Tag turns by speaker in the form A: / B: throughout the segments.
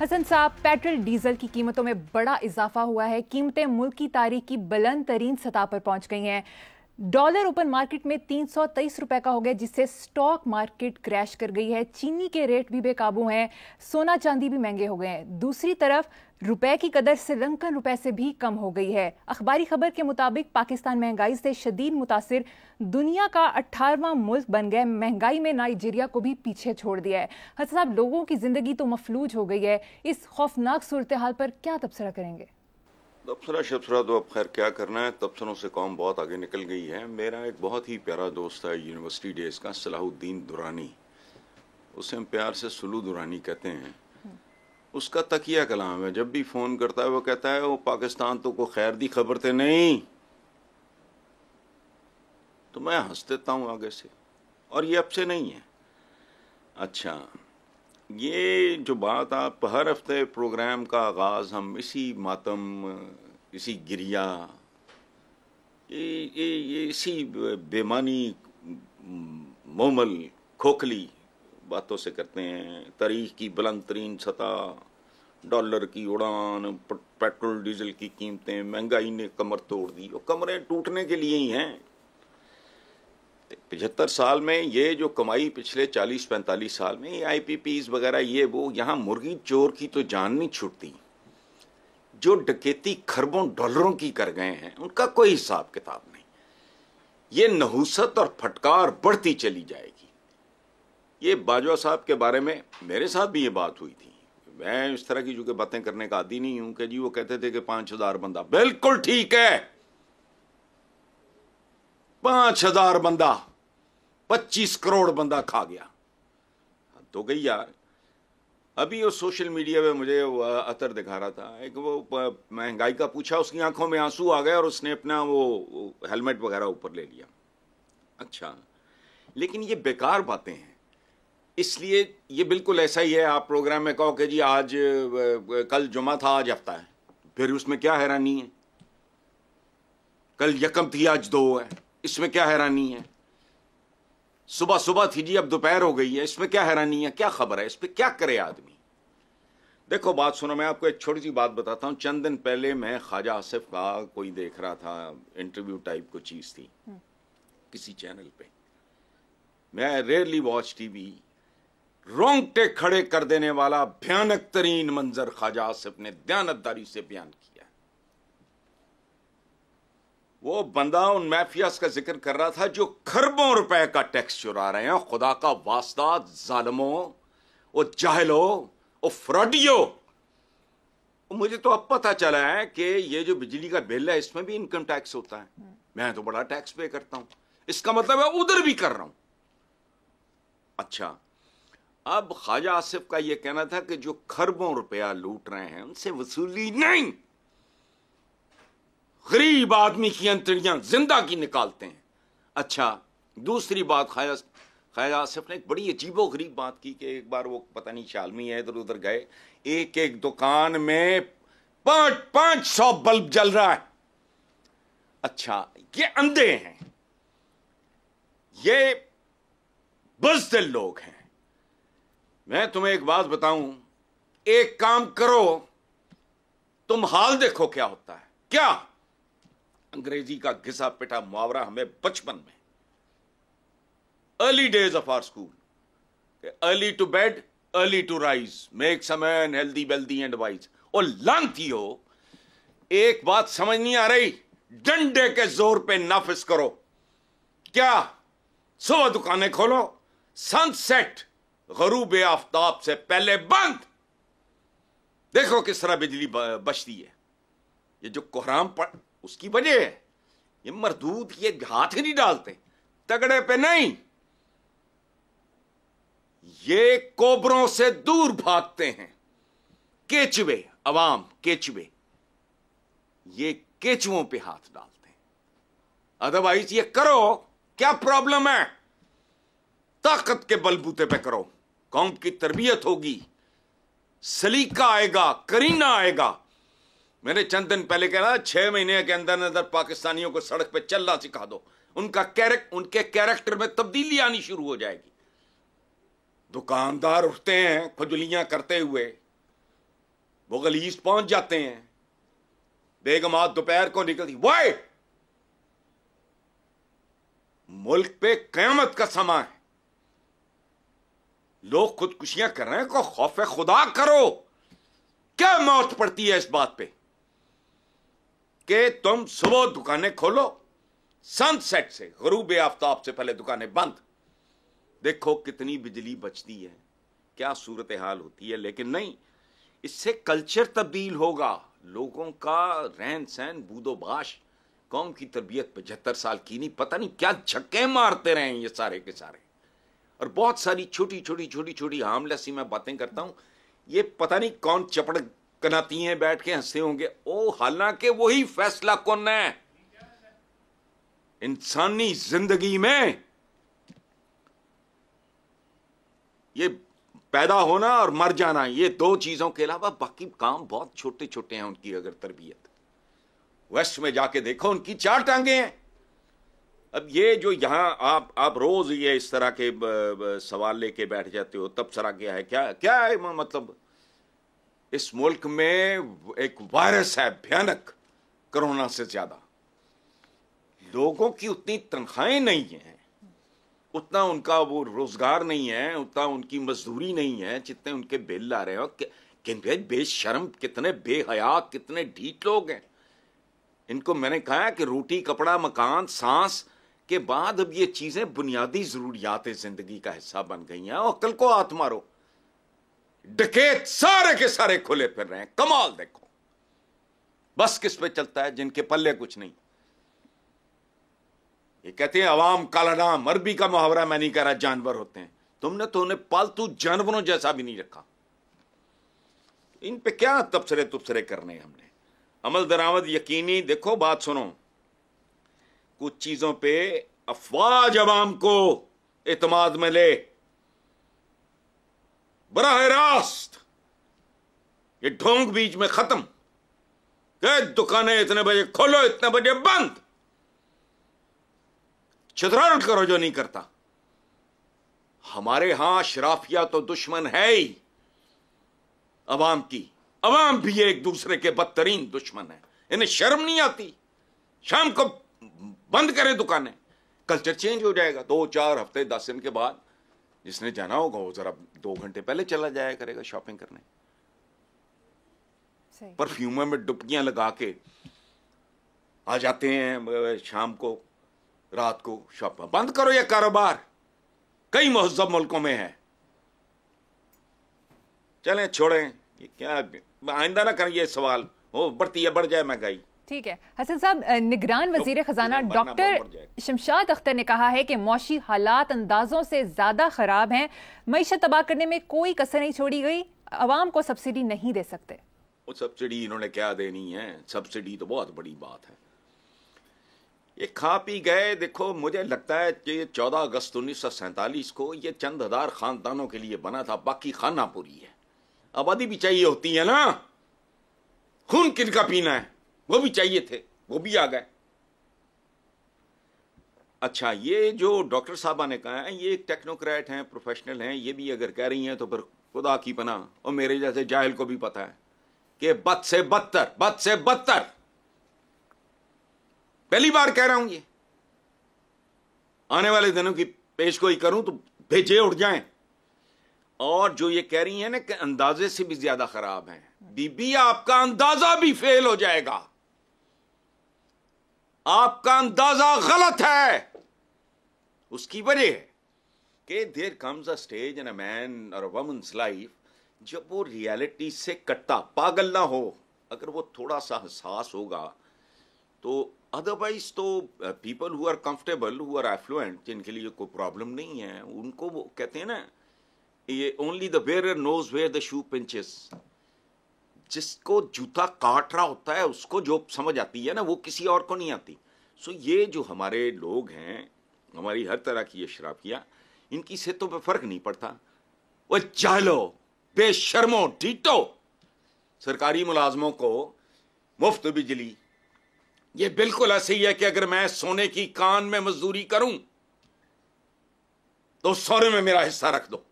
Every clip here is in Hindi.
A: हसन साहब, पेट्रोल डीजल की कीमतों में बड़ा इजाफा हुआ है। कीमतें मुल्क की तारीख की बुलंद तरीन सतह पर पहुंच गई हैं। डॉलर ओपन मार्केट में 323 रुपए का हो गया, जिससे स्टॉक मार्केट क्रैश कर गई है। चीनी के रेट भी बेकाबू हैं, सोना चांदी भी महंगे हो गए हैं। दूसरी तरफ रुपए की कदर श्रीलंकन रुपए से भी कम हो गई है। अखबारी खबर के मुताबिक पाकिस्तान महंगाई से शदीद मुतासिर दुनिया का 18वां मुल्क बन गया। महंगाई में नाइजीरिया को भी पीछे छोड़ दिया है। हसन साहब, लोगों की जिंदगी तो मफलूज हो गई है। इस खौफनाक सूरत हाल पर क्या तबसरा करेंगे?
B: तबसरा शबसरा तो अब खैर क्या करना है, तबसरों से कौम बहुत आगे निकल गई है। मेरा एक बहुत ही प्यारा दोस्त है यूनिवर्सिटी डेज का, सलाहुद्दीन दुरानी, उसे हम प्यार से सुलू दुरानी कहते हैं। उसका तकिया कलाम है, जब भी फ़ोन करता है वो कहता है वो पाकिस्तान तो को खैर दी खबर थे नहीं। तो मैं हंस देता हूँ आगे से, और ये अब से नहीं है। अच्छा, ये जो बात आप हर हफ्ते प्रोग्राम का आगाज़ हम इसी मातम, इसी गिरिया, ये इसी बेमानी मोमल खोखली बातों से करते हैं। तारीख की बुलंद तरीन सतह, डॉलर की उड़ान, पेट्रोल डीजल की कीमतें, महंगाई ने कमर तोड़ दी। और कमरें टूटने के लिए ही हैं। 75 साल में ये जो कमाई पिछले 40-45 साल में, ये IPPs वगैरह, ये वो, यहाँ मुर्गी चोर की तो जान नहीं छूटती। जो डकैती खरबों डॉलरों की कर गए हैं उनका कोई हिसाब किताब नहीं। ये नहुसत और फटकार बढ़ती चली जाएगी। ये बाजवा साहब के बारे में मेरे साथ भी ये बात हुई थी। मैं इस तरह की चूंकि बातें करने का आदी नहीं हूं कि जी वो कहते थे कि 5000 बंदा, बिल्कुल ठीक है, 5000 बंदा 25 करोड़ बंदा खा गया तो गई यार। अभी वो सोशल मीडिया पे मुझे वो अतर दिखा रहा था, एक वो महंगाई का पूछा, उसकी आंखों में आंसू आ गए और उसने अपना वो हेलमेट वगैरह ऊपर ले लिया। अच्छा, लेकिन ये बेकार बातें हैं। इसलिए ये बिल्कुल ऐसा ही है, आप प्रोग्राम में कहो कि जी आज कल जुमा था आज हफ्ता है, फिर उसमें क्या हैरानी है? कल यकम थी आज 2 है, इसमें क्या हैरानी है? सुबह सुबह थी जी अब दोपहर हो गई है, इसमें क्या हैरानी है? क्या खबर है? इस पर क्या करे आदमी? देखो बात सुनो, मैं आपको एक छोटी सी बात बताता हूं। चंद दिन पहले मैं ख्वाजा आसिफ का कोई देख रहा था, इंटरव्यू टाइप को चीज थी किसी चैनल पे। मैं रेयरली वॉच टीवी। रोंगटे खड़े कर देने वाला भयानक तरीन मंजर ख्वाजा आसिफ ने दयानतदारी से बयान किया। वो बंदा उन माफियाज का जिक्र कर रहा था जो खरबों रुपए का टैक्स चुरा रहे हैं। खुदा का वास्ता, जालिमों, वो जाहिलो, वो फ्रॉडियो। मुझे तो अब पता चला है कि ये जो बिजली का बिल है इसमें भी इनकम टैक्स होता है। मैं तो बड़ा टैक्स पे करता हूं, इसका मतलब है उधर भी कर रहा हूं। अच्छा, अब ख्वाजा आसिफ का यह कहना था कि जो खरबों रुपया लूट रहे हैं उनसे वसूली नहीं, गरीब आदमी की अंतड़ियां जिंदा की निकालते हैं। अच्छा, दूसरी बात, ख्वाजा आसिफ ने एक बड़ी अजीबो गरीब बात की कि एक बार वो पता नहीं शालमी है इधर उधर गए, एक एक दुकान में 500 बल्ब जल रहा है। अच्छा, ये अंधे हैं, ये बुज़दिल लोग हैं। मैं तुम्हें एक बात बताऊं, एक काम करो, तुम हाल देखो क्या होता है। क्या अंग्रेजी का घिसा पिटा मुहावरा हमें बचपन में, early days of our school, early to bed early to rise makes a man healthy wealthy and wise. और लानती हो, एक बात समझ नहीं आ रही, डंडे के जोर पे नाफिज करो। क्या सुबह दुकानें खोलो, सनसेट गरूब आफ्ताब से पहले बंद। देखो किस तरह बिजली बचती है। ये जो कोहराम पर उसकी वजह है, ये मरदूद ये हाथ ही नहीं डालते, तगड़े पे नहीं, ये कोबरों से दूर भागते हैं। केचुए, अवाम केचुए, ये केचुओं पे हाथ डालते हैं। अदरवाइज ये करो, क्या प्रॉब्लम है? ताकत के बलबूते पे करो, कौम की तरबियत होगी, सलीका आएगा, करीना आएगा। मैंने चंद दिन पहले कहा 6 महीने के अंदर अंदर पाकिस्तानियों को सड़क पे चलना सिखा दो, उनके कैरेक्टर में तब्दीली आनी शुरू हो जाएगी। दुकानदार उठते हैं खुजलियां करते हुए, वो गलीज पहुंच जाते हैं, बेगमात दोपहर को निकलती, वाई मुल्क पे कयामत का समा है, लोग खुदकुशियां कर रहे हैं, को खौफ खुदा करो। क्या मौत पड़ती है इस बात पे कि तुम सुबह दुकानें खोलो, सनसेट से गरूब आफ्ताब से पहले दुकानें बंद, देखो कितनी बिजली बचती है, क्या सूरत हाल होती है। लेकिन नहीं, इससे कल्चर तब्दील होगा, लोगों का रहन सहन बूदोबाश, कौम की तरबियत 75 साल की नहीं, पता नहीं क्या झक्के मारते रहे ये सारे के सारे। और बहुत सारी छोटी छोटी छोटी छोटी हार्मलेस सी मैं बातें करता हूं, ये पता नहीं कौन चपड़ कनाती हैं बैठ के हंसते होंगे, ओ हालांकि वही फैसला कौन है इंसानी जिंदगी में, ये पैदा होना और मर जाना, ये दो चीजों के अलावा बाकी काम बहुत छोटे छोटे हैं उनकी अगर तरबियत। वेस्ट में जाके देखो, उनकी 4 टांगे हैं। अब ये जो यहां आप रोज ये इस तरह के सवाल लेके बैठ जाते हो, तबसरा क्या है, क्या है मतलब, इस मुल्क में एक वायरस है भयानक, कोरोना से ज्यादा। लोगों की उतनी तनख्वाहें नहीं हैं, उतना उनका वो रोजगार नहीं है, उतना उनकी मजदूरी नहीं है जितने उनके बिल आ रहे हो। कितने बेशर्म, कितने बेहया, कितने ढीठ लोग हैं। इनको मैंने कहा कि रोटी, कपड़ा, मकान, सांस के बाद अब ये चीजें बुनियादी जरूरियात जिंदगी का हिस्सा बन गई हैं। और अक्ल को हाथ मारो, डकैत सारे के सारे खुले फिर रहे हैं। कमाल देखो, बस किस पे चलता है, जिनके पल्ले कुछ नहीं। ये कहते हैं अवाम काला नाम, अरबी का मुहावरा, मैं नहीं कह रहा जानवर होते हैं, तुमने तो उन्हें पालतू जानवरों जैसा भी नहीं रखा। इन पे क्या तबसरे तुबसरे करने हमने, अमल दरामद यकीनी। देखो बात सुनो, कुछ चीजों पे अफवाज अवाम को एतमाद में ले, बराह रास्त ये ढोंग बीच में खत्म, दुकानें इतने बजे खोलो, इतने बजे बंद, शतरंज करो जो नहीं करता। हमारे यहां शराफिया तो दुश्मन है ही अवाम की, अवाम भी एक दूसरे के बदतरीन दुश्मन है। इन्हें शर्म नहीं आती, शाम को बंद करें दुकानें, कल्चर चेंज हो जाएगा। 2-4 हफ्ते 10 दिन के बाद जिसने जाना होगा वो जरा 2 घंटे पहले चला जाया करेगा शॉपिंग करने, परफ्यूम में डुबकियां लगा के आ जाते हैं शाम को, रात को शॉप बंद करो। ये कारोबार कई महज़ब मुल्कों में है। चलें छोड़ें, ये क्या आइंदा ना करें ये सवाल, हो बढ़ती है, बढ़ जाए महंगाई।
A: ठीक है हसन साहब, निगरान वजीर खजाना डॉक्टर शमशाद अख्तर ने कहा है कि मौशी हालात अंदाजों से ज्यादा खराब हैं, मईशत तबाह करने में कोई कसर नहीं छोड़ी गई, अवाम को सब्सिडी नहीं दे सकते।
B: वो सब्सिडी इन्होंने क्या देनी है, सब्सिडी तो बहुत बड़ी बात है, ये खा पी गए। देखो मुझे लगता है कि 14 अगस्त 1947 को ये चंद हजार खानदानों के लिए बना था, बाकी खाना पूरी है। आबादी भी चाहिए होती है ना, खून किनका पीना है, वो भी चाहिए थे, वो भी आ गए। अच्छा, ये जो डॉक्टर साहबा ने कहा है, ये एक टेक्नोक्रेट हैं, प्रोफेशनल हैं, ये भी अगर कह रही हैं तो फिर खुदा की पनाह, और मेरे जैसे जाहिल को भी पता है कि बद से बदतर, पहली बार कह रहा हूं ये, आने वाले दिनों की पेशगोई करूं तो भेजे उड़ जाएं। और जो ये कह रही है ना कि अंदाजे से भी ज्यादा खराब है, बीबी आपका अंदाजा भी फेल हो जाएगा, आपका अंदाजा गलत है। उसकी वजह है कि there comes a stage in a man और अ वुमन्स लाइफ जब वो रियलिटी से कट्टा पागल ना हो, अगर वो थोड़ा सा हसास होगा तो अदरवाइज तो people who are comfortable, who are affluent, जिनके लिए कोई प्रॉब्लम नहीं है, उनको वो कहते हैं ना, ये only the wearer knows where the shoe pinches. जिसको जूता काट रहा होता है उसको जो समझ आती है ना, वो किसी और को नहीं आती। सो ये जो हमारे लोग हैं, हमारी हर तरह की ये शराफियां, इनकी सेहतों पे फर्क नहीं पड़ता। वो जालो, बेशर्मो, ढीठो, सरकारी मुलाजमों को मुफ्त बिजली, ये बिल्कुल ऐसे ही है कि अगर मैं सोने की कान में मजदूरी करूं तो सोने में मेरा हिस्सा रख दो।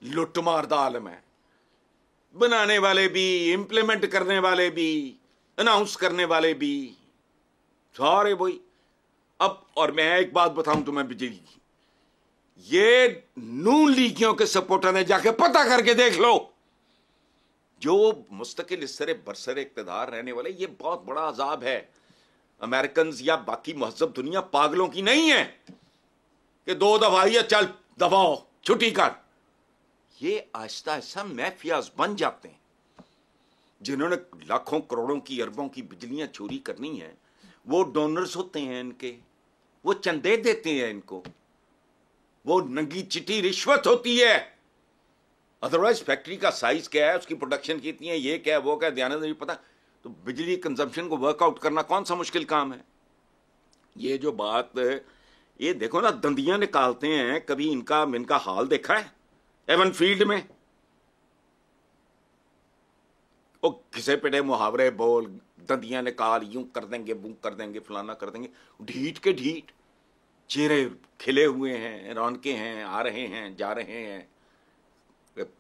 B: लुटमार दा आलम है, बनाने वाले भी, इंप्लीमेंट करने वाले भी, अनाउंस करने वाले भी, सारे वही। अब और मैं एक बात बताऊं तुम्हें बिजली की, ये नून लीगियों के सपोर्टर ने जाके पता करके देख लो, जो मुस्तकिल इस तरह बरसरे इक्तदार रहने वाले, ये बहुत बड़ा अजाब है। अमेरिकन या बाकी महजब दुनिया पागलों की नहीं है कि 2 दफा ही चल दबाओ छुट्टी कर। ये आहिस्ता आहिस्ता मैफियाज बन जाते हैं, जिन्होंने लाखों करोड़ों की अरबों की बिजलियां चोरी करनी है, वो डोनर्स होते हैं इनके, वो चंदे देते हैं इनको, वो नंगी चिट्टी रिश्वत होती है। अदरवाइज फैक्ट्री का साइज क्या है, उसकी प्रोडक्शन कितनी है, ये क्या है, वो क्या, ध्यान नहीं पता। तो बिजली कंजम्पशन को वर्कआउट करना कौन सा मुश्किल काम है। ये जो बात, ये देखो ना, दंदियां निकालते हैं, कभी इनका हाल देखा है एवन फील्ड में? वो घिसे पिटे मुहावरे बोल, दंदियां निकाल, यूं कर देंगे, वो कर देंगे, फलाना कर देंगे, ढीठ के ढीठ, चेहरे खिले हुए हैं, रौनके हैं, आ रहे हैं, जा रहे हैं,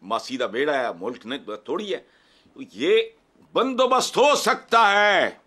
B: मासीदा बेड़ा है, मुल्क ने थोड़ी है। तो ये बंदोबस्त हो सकता है,